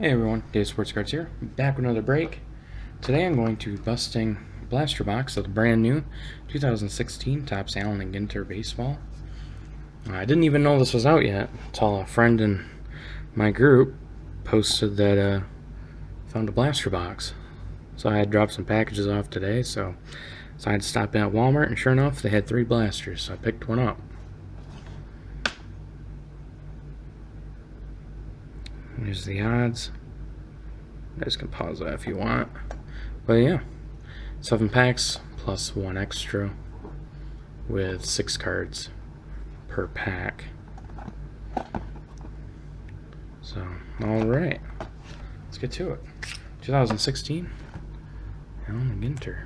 Hey everyone, Dave Sports Cards here, back with another break. Today I'm going to be busting a blaster box of the brand new 2016 Topps Allen Ginter Baseball. I didn't even know this was out yet until a friend in my group posted that found a blaster box. So I had dropped some packages off today, so I had to stop in at Walmart, and sure enough they had 3 blasters, so I picked one up. Here's the odds. You guys can pause that if you want. But yeah, 7 packs plus 1 extra with 6 cards per pack. So, alright. Let's get to it. 2016 Allen Ginter.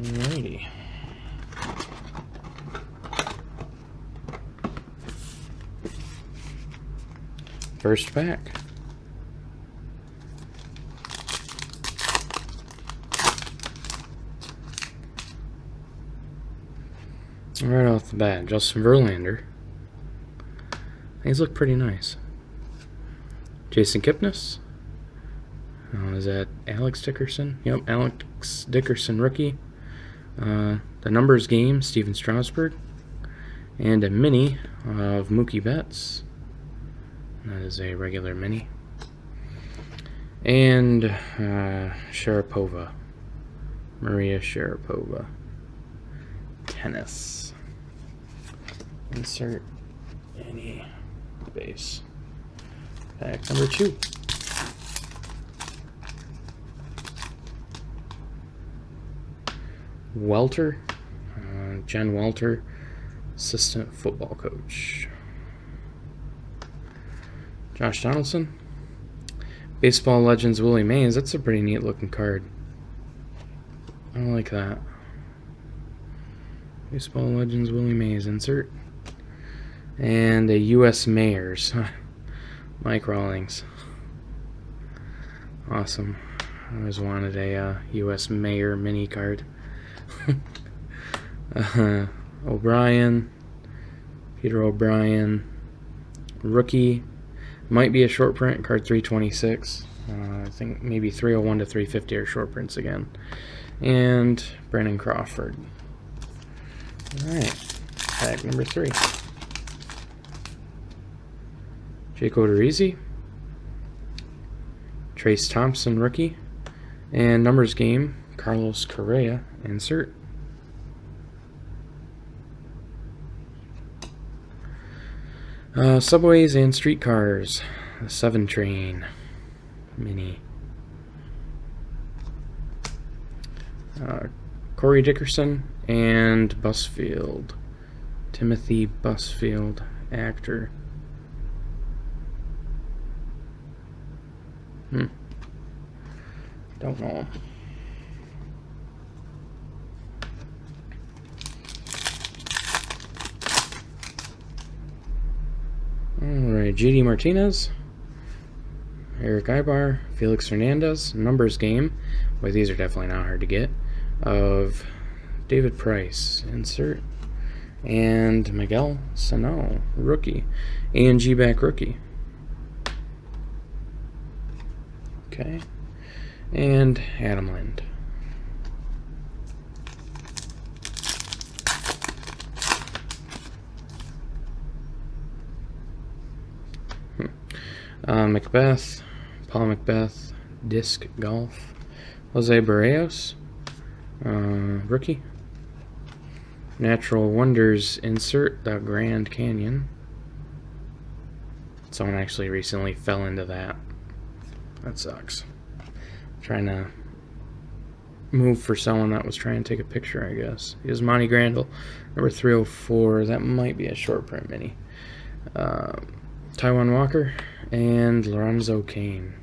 Alrighty. First pack. Right off the bat, Justin Verlander. These look pretty nice. Jason Kipnis. Is that Alex Dickerson? Yep, Alex Dickerson rookie. The numbers game, Steven Strasburg. And a mini of Mookie Betts. That is a regular mini. And Sharapova. Maria Sharapova. Tennis. Insert any base. Pack number 2. Welter. Jen Welter, assistant football coach. Josh Donaldson. Baseball Legends Willie Mays. That's a pretty neat looking card. I like that. Baseball Legends Willie Mays insert. And a U.S. Mayors. Mike Rawlings. Awesome. I always wanted a U.S. Mayor mini card. O'Brien. Peter O'Brien. Rookie. Might be a short print, card 326. I think maybe 301 to 350 are short prints again. And Brandon Crawford. Alright, pack number 3. Jake Odorizzi. Trace Thompson, rookie. And numbers game, Carlos Correa, insert. Subways and streetcars. The 7 train. Mini. Corey Dickerson and Busfield. Timothy Busfield, actor. Don't know him. Alright, JD Martinez, Eric Ibar, Felix Hernandez, numbers game. Boy, these are definitely not hard to get. Of David Price, insert. And Miguel Sano, rookie. A&G back rookie. Okay. And Adam Lind. Macbeth, Paul Macbeth, Disc Golf, Jose Barrios, rookie. Natural Wonders insert, the Grand Canyon. Someone actually recently fell into that. That sucks. Trying to move for someone that was trying to take a picture, I guess. Here's Monty Grandel, number 304. That might be a short print mini. Taiwan Walker and Lorenzo Cain.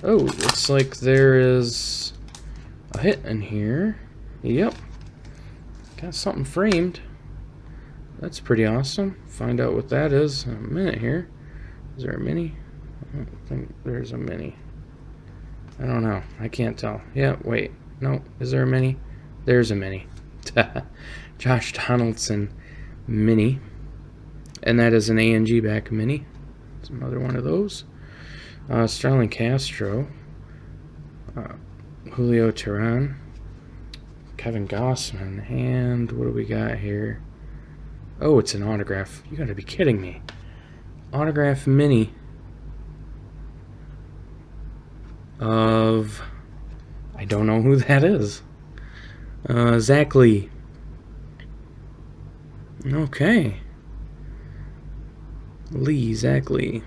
Oh, looks like there is a hit in here. Yep. Got something framed. That's pretty awesome. Find out what that is in a minute here. Is there a mini? I don't think there's a mini. I don't know. I can't tell. Yeah, wait. No, is there a mini? There's a mini. Josh Donaldson mini. And that is an ANG back mini. It's another one of those. Starlin Castro. Julio Teheran. Kevin Gossman. And what do we got here? Oh, it's an autograph. You gotta be kidding me. Autograph mini of... I don't know who that is. Zach Lee. Okay. Zach Lee.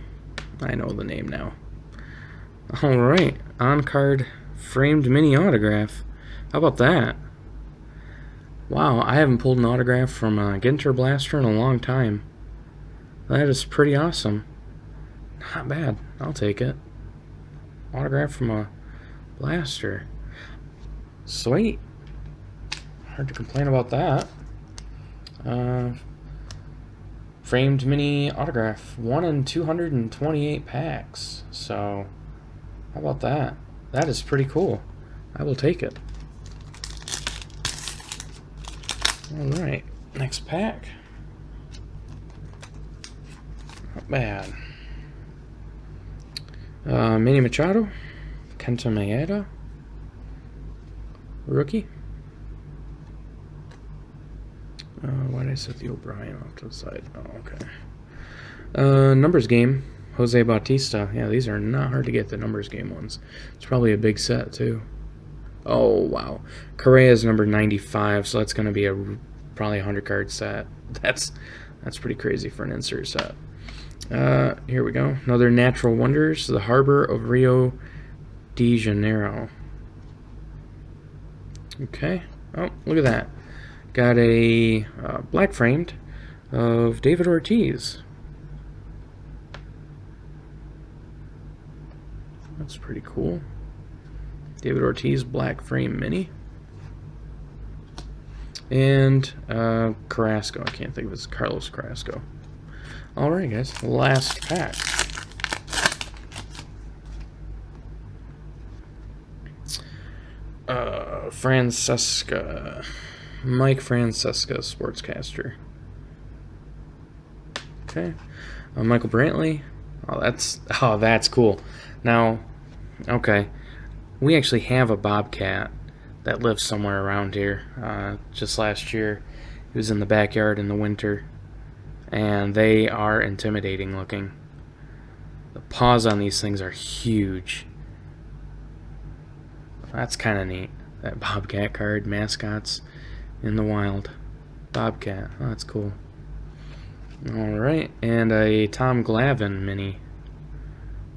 I know the name now. Alright. On-card framed mini autograph. How about that? Wow, I haven't pulled an autograph from Ginter Blaster in a long time. That is pretty awesome. Not bad. I'll take it. Autograph from a Blaster. Sweet. Hard to complain about that. Framed mini autograph. 1 in 228 packs. So, how about that? That is pretty cool. I will take it. Alright, next pack. Not bad. Manny Machado. Kenta Maeda. Rookie. Why did I set the O'Brien off to the side? Oh, okay. Numbers game. Jose Bautista. Yeah, these are not hard to get, the numbers game ones. It's probably a big set, too. Oh, wow. Correa is number 95, so that's going to be probably a 100-card set. That's pretty crazy for an insert set. Here we go. Another Natural Wonders. The Harbor of Rio de Janeiro. Okay. Oh, look at that. Got a black framed of David Ortiz. That's pretty cool. David Ortiz black frame mini. And Carrasco. I can't think of it. Carlos Carrasco. Alright, guys. Last pack. Francesca. Mike Francesca, sportscaster. Okay. Michael Brantley. Oh, that's cool. Now, okay. We actually have a bobcat that lives somewhere around here. Just last year, he was in the backyard in the winter, and they are intimidating looking. The paws on these things are huge. That's kind of neat. That bobcat card, mascots in the wild. Bobcat. Oh, that's cool. Alright, and a Tom Glavine mini.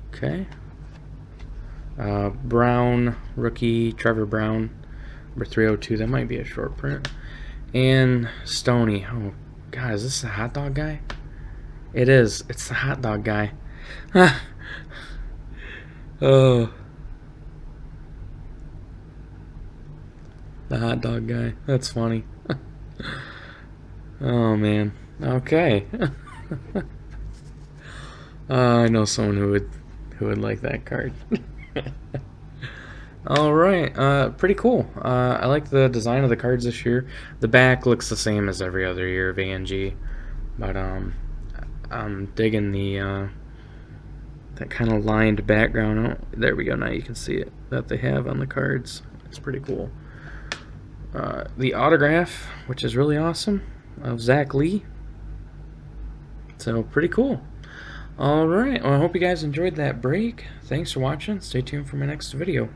Okay. Brown, rookie, Trevor Brown, number 302. That might be a short print. And Stoney. Oh, God, is this the hot dog guy? It is. It's the hot dog guy. Oh. The hot dog guy. That's funny. Oh, man. Okay. I know someone who would like that card. Alright, pretty cool. I like the design of the cards this year. The back looks the same as every other year of ANG, but I'm digging the that kind of lined background. Oh, there we go. Now you can see it that they have on the cards. It's pretty cool. The autograph, which is really awesome, of Zach Lee. So pretty cool. Alright, well, I hope you guys enjoyed that break. Thanks for watching. Stay tuned for my next video.